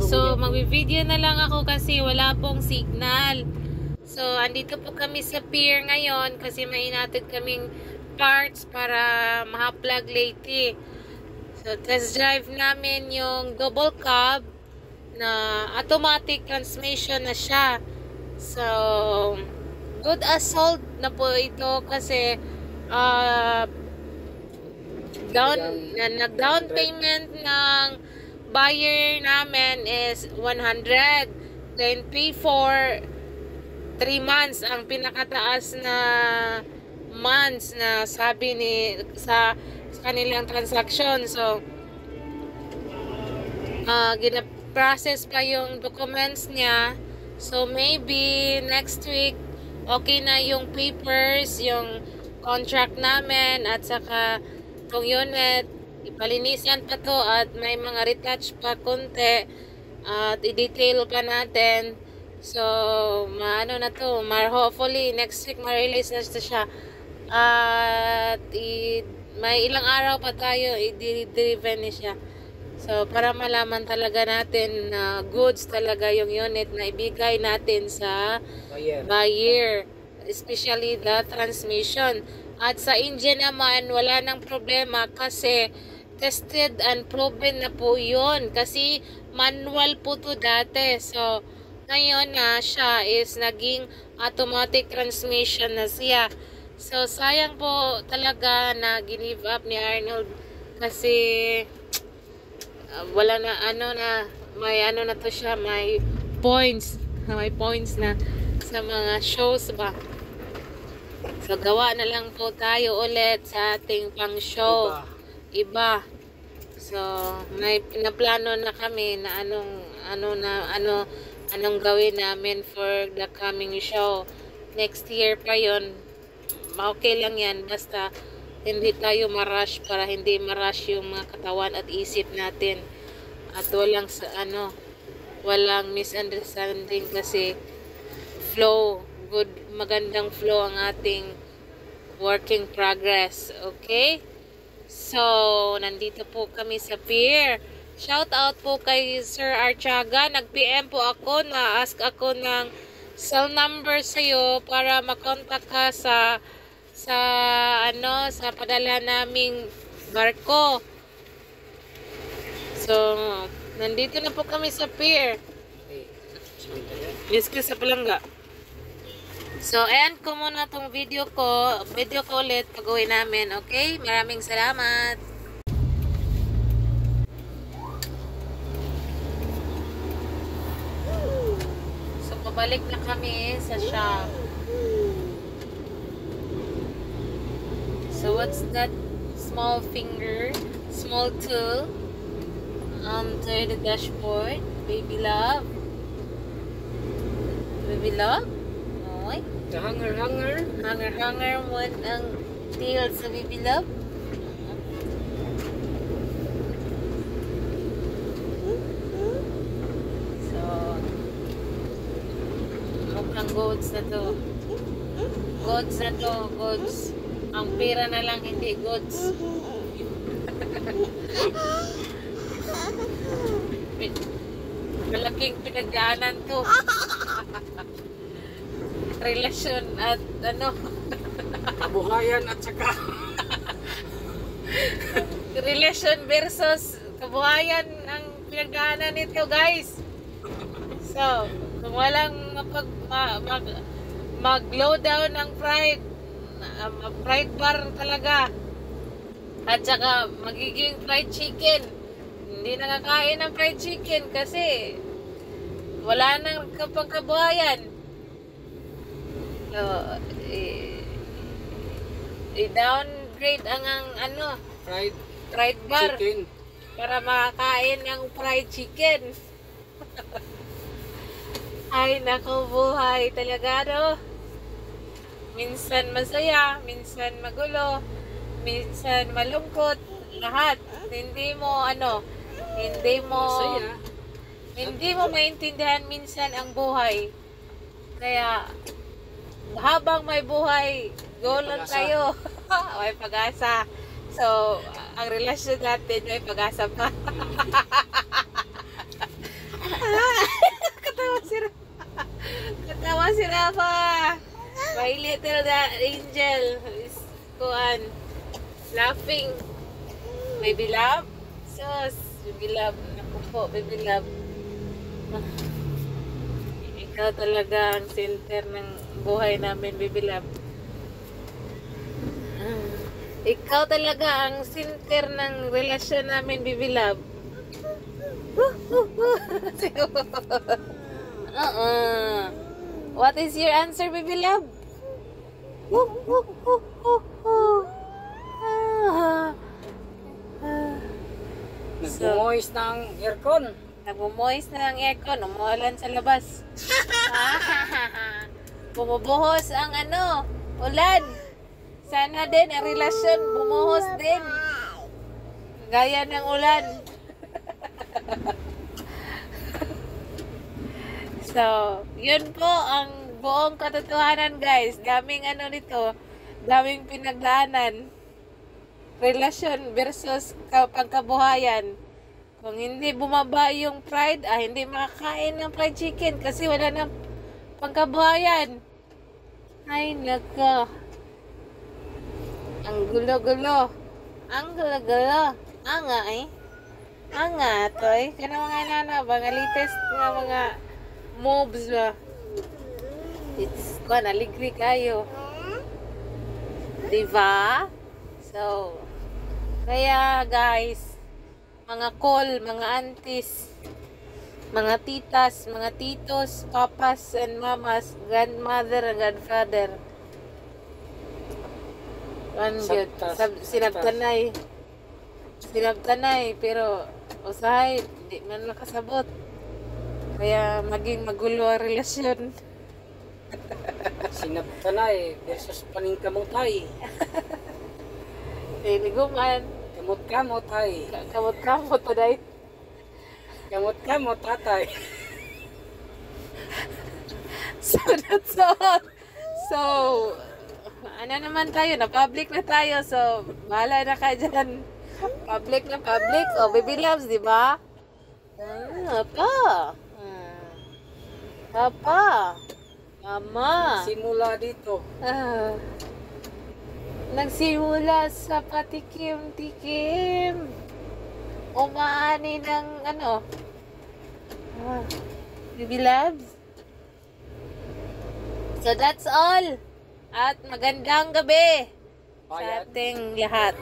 So, mag-video na lang ako kasi wala pong signal. So, andito po kami sa pier ngayon kasi may inatid kaming parts para ma-plug late. So, test drive namin yung double cab na automatic transmission na siya. So, good assault na po ito kasi nag-down payment ng buyer namin is 100. Then pay for 3 months ang pinakataas na months na sabi ni sa kanilang transaction. So gina-process pa yung documents niya. So maybe next week okay na yung papers, yung contract namin at saka itong unit ipalinisan pa to at may mga retouch pa konti at i-detail pa natin. So maano na to, hopefully next week ma-release na siya at may ilang araw pa tayo i-deliver na siya. So para malaman talaga natin na goods talaga yung unit na ibigay natin sa buyer, especially the transmission. At sa engine naman wala nang problema kasi tested and proven na po yun kasi manual po to dati. So ngayon na siya is naging automatic transmission na siya. So sayang po talaga na give up ni Arnold kasi wala na may na to siya, may points na sa mga shows ba. So gawa na lang po tayo ulit sa ating pang show iba. So may pinaplano na kami na anong gawin namin for the coming show. Next year pa yon. Okay lang yan basta hindi tayo ma-rush para hindi ma-rush yung mga katawan at isip natin. At walang misunderstanding kasi magandang flow ang ating working progress. Okay? So, nandito po kami sa pier. Shout out po kay Sir Archaga. Nag-PM po ako, na-ask ako ng cell number sa'yo para makontak ka sa padala naming barko. So, nandito na po kami sa pier. Yes, sa palangga. So, end ko muna tong video ko. Video ko ulit pag-uwi namin. Okay? Maraming salamat. So, pabalik na kami sa shop. So, what's that small tool to the dashboard? Baby love? Baby love? Okay. The hanger. Hanger mo ang deal sa baby love. So, mukhang goods na to. Goods. Ang pera na lang, hindi goods. Malaking pinagdaanan to. Relasyon at kabuhayan at saka relasyon versus kabuhayan ang pinagdaanan nito, guys. So kung walang mag-low down ng pride bar talaga at saka magiging fried chicken, hindi nakakain ng fried chicken kasi wala nang kapagkabuhayan. So, i-downgrade ang fried bar chicken para makakain ng fried chicken. Ay, nako, buhay talaga, no? Minsan masaya, minsan magulo, minsan malungkot, lahat. Hindi mo masaya. Hindi mo maintindihan minsan ang buhay. Kaya habang may buhay, go lang tayo. May pag-asa. So, ang relasyon natin may pag-asa pa. My little angel is kuan laughing. Baby love? Sus, baby love. Naku po, baby love. Ikaw talaga ang center ng buhay namin, baby love. Ikaw talaga ang center ng relasyon namin, baby love. What is your answer, baby love? Nagmumoist ng aircon. Nagmumoist na ang aircon, umuulan sa labas. Bumubuhos ang ulan. Sana din ang relasyon bumuhos din. Gaya ng ulan. So, yun po ang buong katotohanan, guys. Daming nito, daming pinagdaanan. Relasyon versus pangkabuhayan. Kung hindi bumaba yung pride, hindi makakain ng fried chicken kasi wala na pangkabuhayan. Ay, nako. Ang gulo-gulo. Ang gulo-gulo. Anga Anga, toy. Kana mga inana ba? Nga latest nga mga moves ba? It's aligri kayo. Diba? So, kaya guys, mga call, mga aunties, mga titas, mga titos, papas and mamas, grandmother and grandfather. Sinabtanay, pero usahay, di man nakasabot. Kaya maging magulo ang relasyon. Sinabtanay versus paningkamotay. Liguman. Kamot-kamot ay. Kamot-kamot pa dahil. Kamot-kamot tatay. So that's all. So, naman tayo, na-public na tayo. So, bahala na ka dyan. Public na public. Oh, baby loves, di ba? Papa. Papa. Mama. Simula dito. Nagsimula sa patikim-tikim. Umaani ng baby loves. So that's all. At magandang gabi sa ating lahat.